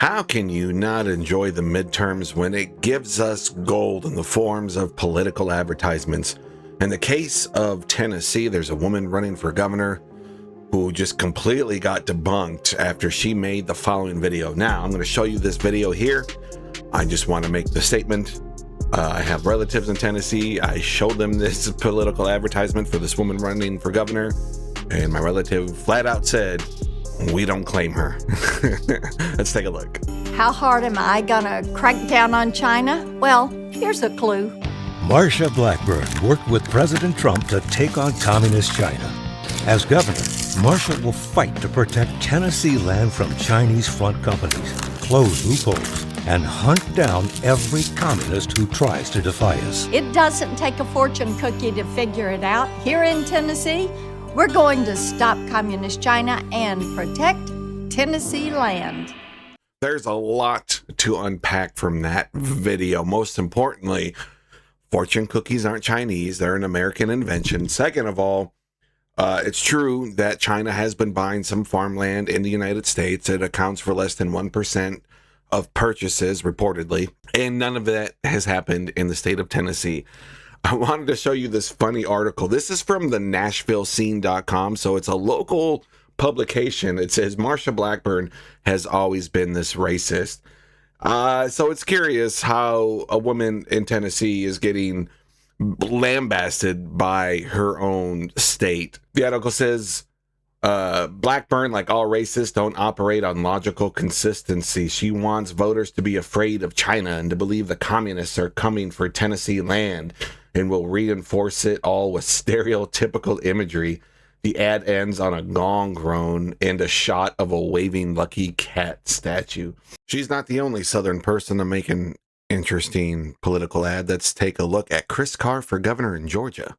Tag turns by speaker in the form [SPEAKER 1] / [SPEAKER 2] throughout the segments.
[SPEAKER 1] How can you not enjoy the midterms when it gives us gold in the forms of political advertisements? In the case of Tennessee, there's a woman running for governor who just completely got debunked after she made the following video. Now, I'm going to show you this video here. I just want to make the statement. I have relatives in Tennessee. I showed them this political advertisement for this woman running for governor, and my relative flat out said, "We don't claim her." Let's take a look.
[SPEAKER 2] How hard am I gonna crack down on China? Well, here's a clue.
[SPEAKER 3] Marsha Blackburn worked with President Trump to take on communist China. As governor, Marsha will fight to protect Tennessee land from Chinese front companies, close loopholes, and hunt down every communist who tries to defy us.
[SPEAKER 2] It doesn't take a fortune cookie to figure it out. Here in Tennessee, we're going to stop communist China and protect Tennessee land.
[SPEAKER 1] There's a lot to unpack from that video. Most importantly, fortune cookies aren't Chinese. They're an American invention. Second of all, it's true that China has been buying some farmland in the United States. It accounts for less than 1% of purchases, reportedly. And none of that has happened in the state of Tennessee. I wanted to show you this funny article. This is from the NashvilleScene.com, so it's a local publication. It says Marsha Blackburn has always been this racist. So it's curious how a woman in Tennessee is getting lambasted by her own state. The article says, Blackburn, like all racists, don't operate on logical consistency. She wants voters to be afraid of China and to believe the communists are coming for Tennessee land and will reinforce it all with stereotypical imagery. The ad ends on a gong groan and a shot of a waving lucky cat statue. She's not the only Southern person to make an interesting political ad. Let's take a look at Chris Carr for governor in Georgia.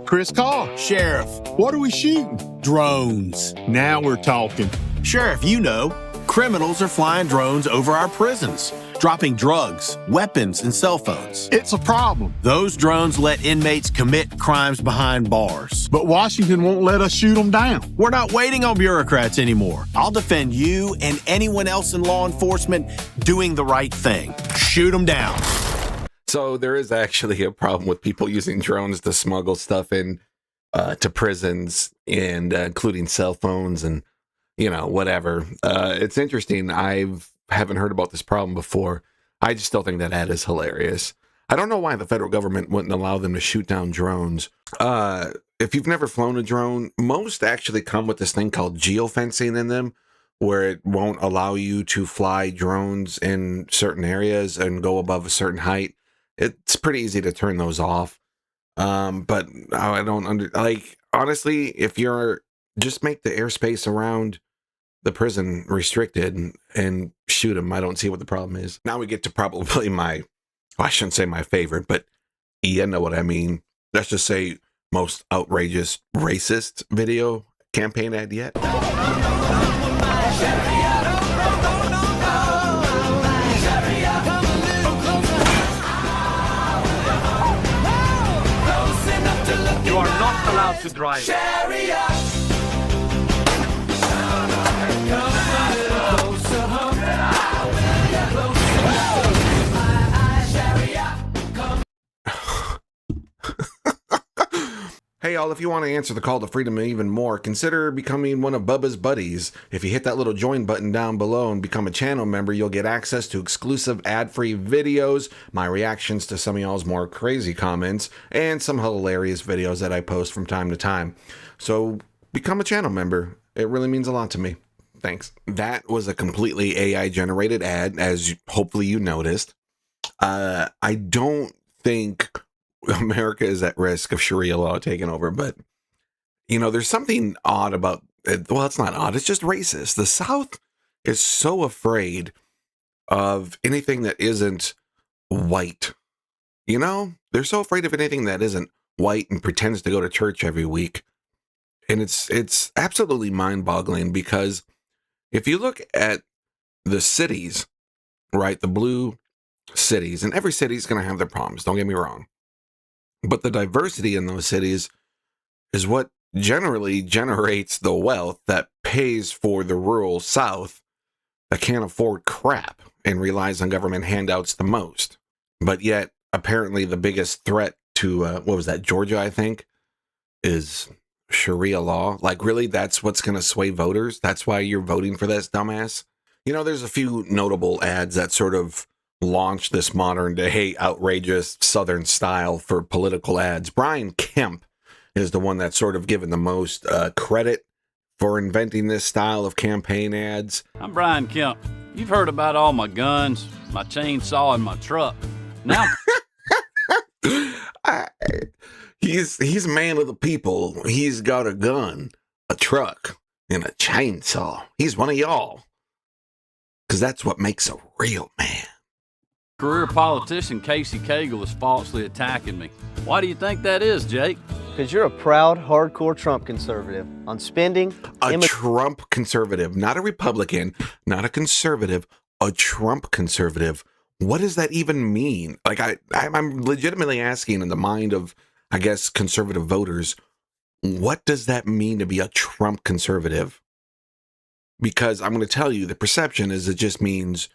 [SPEAKER 4] Chris Carr, Sheriff. What are we shooting? Drones. Now we're talking.
[SPEAKER 5] Sheriff, you know, criminals are flying drones over our prisons, dropping drugs, weapons, and cell phones.
[SPEAKER 4] It's a problem.
[SPEAKER 5] Those drones let inmates commit crimes behind bars.
[SPEAKER 4] But Washington won't let us shoot them down.
[SPEAKER 5] We're not waiting on bureaucrats anymore. I'll defend you and anyone else in law enforcement doing the right thing. Shoot them down.
[SPEAKER 1] So there is actually a problem with people using drones to smuggle stuff in to prisons, and including cell phones and, you know, whatever. It's interesting. Haven't heard about this problem before. I just still think that ad is hilarious. I don't know why the federal government wouldn't allow them to shoot down drones. If you've never flown a drone, most actually come with this thing called geofencing in them, where it won't allow you to fly drones in certain areas and go above a certain height. It's pretty easy to turn those off. But I don't honestly, if you're just make the airspace around the prison restricted and shoot them, I don't see what the problem is. Now we get to probably I shouldn't say my favorite, but you know what I mean. Let's just say most outrageous racist video campaign ad yet.
[SPEAKER 6] You are not allowed to drive. Sharia.
[SPEAKER 1] Hey y'all, if you want to answer the call to freedom even more, consider becoming one of Bubba's buddies. If you hit that little join button down below and become a channel member, you'll get access to exclusive ad-free videos, my reactions to some of y'all's more crazy comments, and some hilarious videos that I post from time to time. So become a channel member. It really means a lot to me. Thanks. That was a completely AI-generated ad, as hopefully you noticed. I don't think America is at risk of Sharia law taking over, but you know, there's something odd about it. Well, it's not odd, it's just racist. The South is so afraid of anything that isn't white. You know, they're so afraid of anything that isn't white and pretends to go to church every week. And it's absolutely mind-boggling, because if you look at the cities, right, the blue cities, and every city is going to have their problems, don't get me wrong. But the diversity in those cities is what generally generates the wealth that pays for the rural South that can't afford crap and relies on government handouts the most. But yet, apparently the biggest threat to, what was that, Georgia, I think, is Sharia law. Like, really, that's what's going to sway voters? That's why you're voting for this, dumbass? You know, there's a few notable ads that sort of launched this modern day outrageous Southern style for political ads. Brian Kemp is the one that's sort of given the most credit for inventing this style of campaign ads.
[SPEAKER 7] I'm Brian Kemp. You've heard about all my guns, my chainsaw, and my truck. Now,
[SPEAKER 1] he's a man of the people. He's got a gun, a truck, and a chainsaw. He's one of y'all. Because that's what makes a real man.
[SPEAKER 7] career politician Casey Cagle is falsely attacking me. Why do you think that is, Jake?
[SPEAKER 8] Because you're a proud, hardcore Trump conservative on spending.
[SPEAKER 1] A Trump conservative, not a Republican, not a conservative, a Trump conservative. What does that even mean? Like, I'm legitimately asking in the mind of, I guess, conservative voters, what does that mean to be a Trump conservative? Because I'm going to tell you, the perception is it just means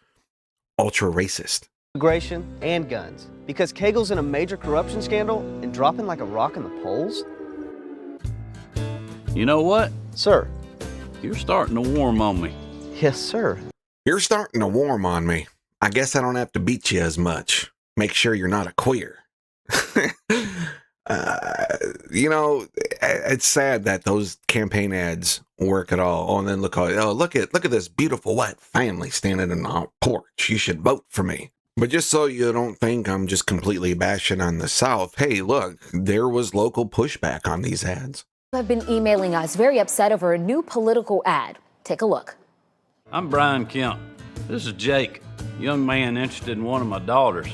[SPEAKER 1] ultra racist.
[SPEAKER 8] Immigration and guns. Because Cagle's in a major corruption scandal and dropping like a rock in the polls?
[SPEAKER 7] You know what?
[SPEAKER 8] Sir.
[SPEAKER 7] You're starting to warm on me.
[SPEAKER 8] Yes, sir.
[SPEAKER 1] You're starting to warm on me. I guess I don't have to beat you as much. Make sure you're not a queer. You know, it's sad that those campaign ads work at all. Oh, and then look at this beautiful white family standing in our porch. You should vote for me. But just so you don't think I'm just completely bashing on the South, hey, look, there was local pushback on these ads.
[SPEAKER 9] Have been emailing us very upset over a new political ad. Take a look.
[SPEAKER 7] I'm Brian Kemp. This is Jake, young man interested in one of my daughters.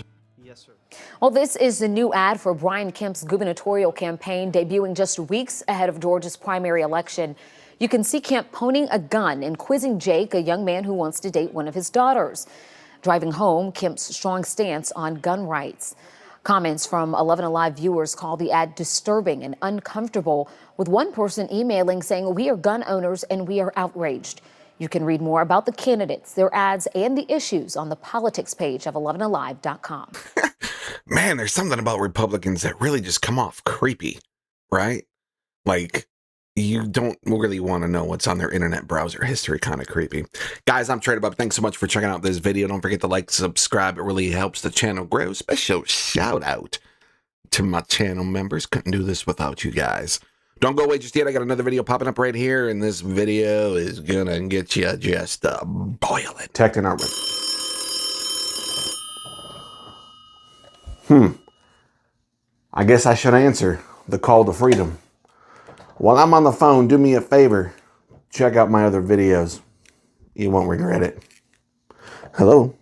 [SPEAKER 8] Yes, sir.
[SPEAKER 9] Well, this is the new ad for Brian Kemp's gubernatorial campaign, debuting just weeks ahead of Georgia's primary election. You can see Kemp pointing a gun and quizzing Jake, a young man who wants to date one of his daughters. Driving home Kemp's strong stance on gun rights. Comments from 11 Alive viewers call the ad disturbing and uncomfortable, with one person emailing saying, "We are gun owners and we are outraged." You can read more about the candidates, their ads, and the issues on the politics page of 11alive.com.
[SPEAKER 1] Man, there's something about Republicans that really just come off creepy, right? Like, you don't really want to know what's on their internet browser history. Kind of creepy. Guys, I'm Trader Bob. Thanks so much for checking out this video. Don't forget to like, subscribe. It really helps the channel grow. Special shout out to my channel members. Couldn't do this without you guys. Don't go away just yet. I got another video popping up right here, and this video is gonna get you just boiling. Protecting our I guess I should answer the call to freedom. While I'm on the phone, do me a favor. Check out my other videos. You won't regret it. Hello.